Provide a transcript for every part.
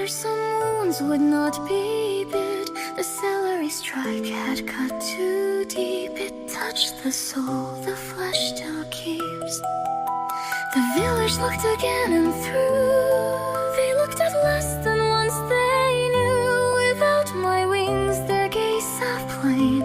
after some wounds would not be bid. The Sélari strike had cut too deep. It touched the soul, the flesh still keeps. The village looked again and through. They looked at less than once they knew. Without my wings their gaze sat plain,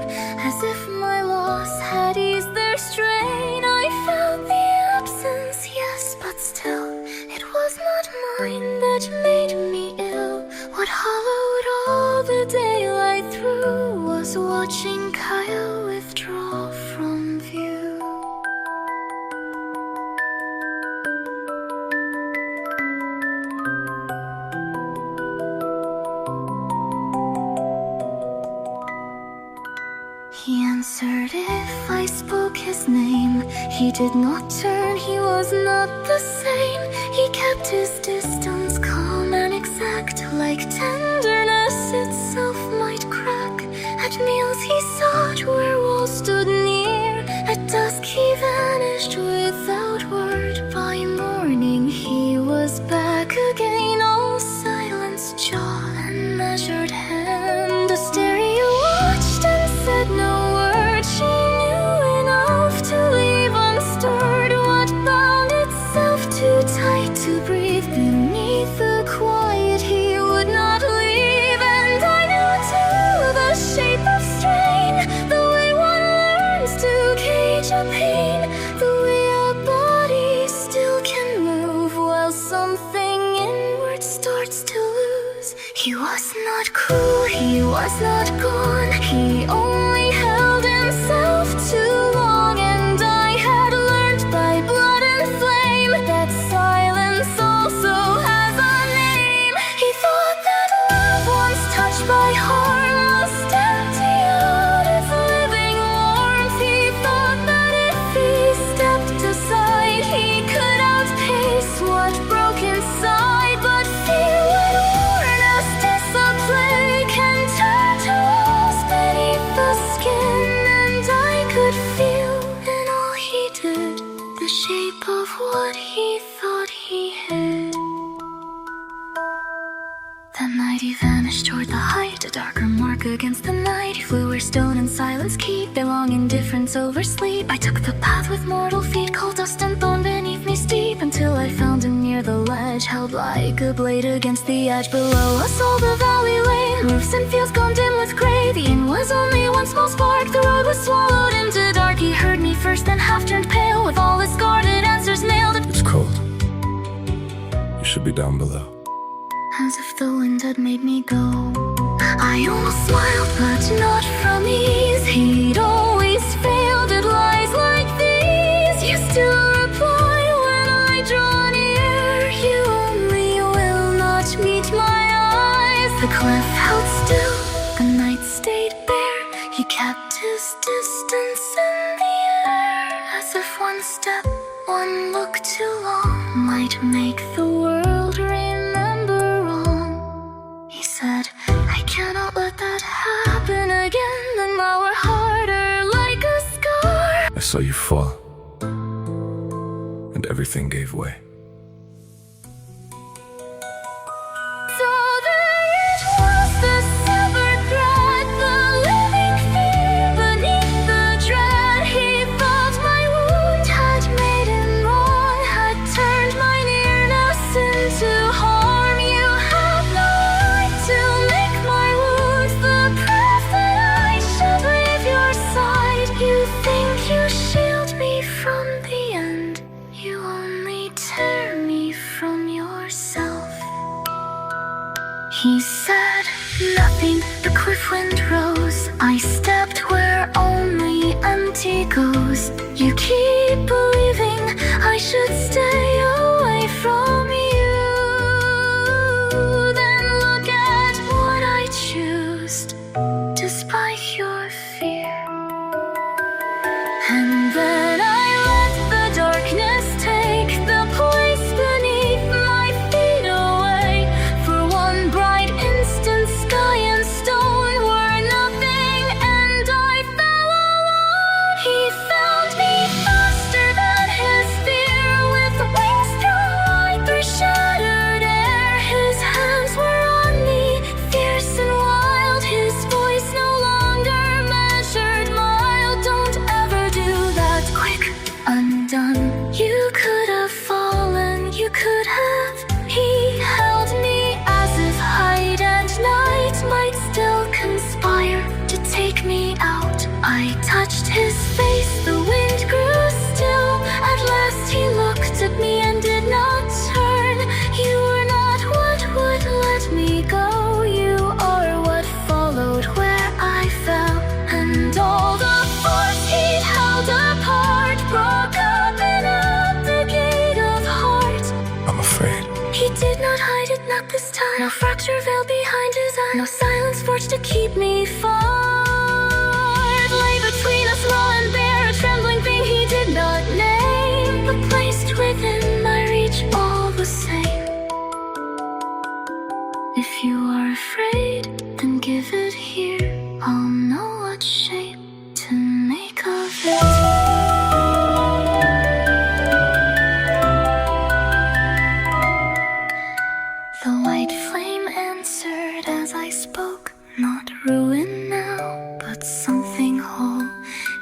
as if my loss had eased their strain. I felt the absence, yes, but still it was not mine that made me ill. What hollowed all the daylight through was watching Kael withdraw from view. He answered if I spoke his name. He did not turn, he was not the same. He kept his distance calm and exact, like tenderness itself might crack. At meals he sought where walls stood near. At dusk he vanished without word. By morning he was back again, all silence, jaw and measured hand. Astérya watched and said no word. She knew enough to leave unstirred what bound itself too tight to breathe. Beneath the quiet he would not leave. And I knew too the shape of strain, the way one learns to cage a pain, the way a body still can move while something inward starts to lose. He was not cruel, he was not gone. He only held himself too long. And I had learned by blood and flame that silence also has a name. He thought that love once touched by harm must empty out its living warmth. He thought that if he stepped aside he could outpace what broke inside. But fear would warn us display can turn to walls beneath the skin. And I could feel in all he did the shape of what he thought he hid. That night he vanished toward the height, a darker mark against the night. He flew where stone and silence keep their long indifference over sleep. I took the path with mortal feet, cold dust and bone beneath me steep, until I found him near the ledge, held like a blade against the edge. Below us all the valley lay, roofs and fields gone dim with gray. The inn was only one small spark, the road was swallowed into dark. He heard me first, then half turned pale, with all his guarded answers mailed. It's cold. You should be down below. As if the wind had made me go. I almost smiled, but not from ease. He'd always failed at lies like these. You still reply when I draw near. You only will not meet my eyes. The cliff held still, the night stayed bare. He kept his distance in the air, as if one step, one look too long might make the world remember wrong. He said, I cannot let that happen again. Then our harder like a scar. I saw you fall, and everything gave way. So there it was, the severed thread, the living fear beneath the dread. He thought my wound had made him wrong, had turned my nearness into harm. You have no right to make my wounds the proof that I should leave your side. You think you shield me from the end, you only tear me from yourself. He said nothing, the cliff wind rose. I stepped where only empty goes. You keep believing I should stay away from you. Then look at what I choose, despite your fear. And then I let the darkness take the place beneath my feet away. For one bright instant, sky and stone were nothing, and I fell alone. He found me faster than his fear, with wings I did not this time. No fracture veil behind his eye, no silence forged to keep me far. Lay between us small and bare, a trembling thing he did not name, but placed within my reach all the same. If you are afraid, then give it here. I'll know what shape to make of it. The white flame answered as I spoke, not ruin now, but something whole.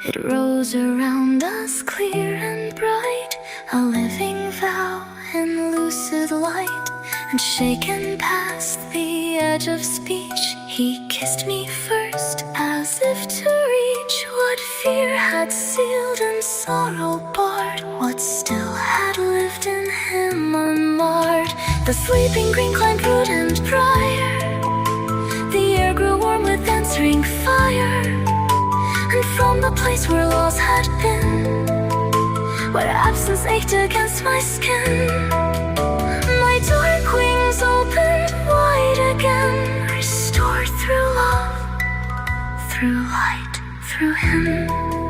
It rose around us clear and bright, a living vow in lucid light. And shaken past the edge of speech, he kissed me first, as if to reach what fear had sealed and sorrow barred, what still had lived in him unmarred. The sleeping green climbed root and briar, the air grew warm with answering fire. And from the place where loss had been, where absence ached against my skin, my dark wings opened wide again, restored through love, through light, through him.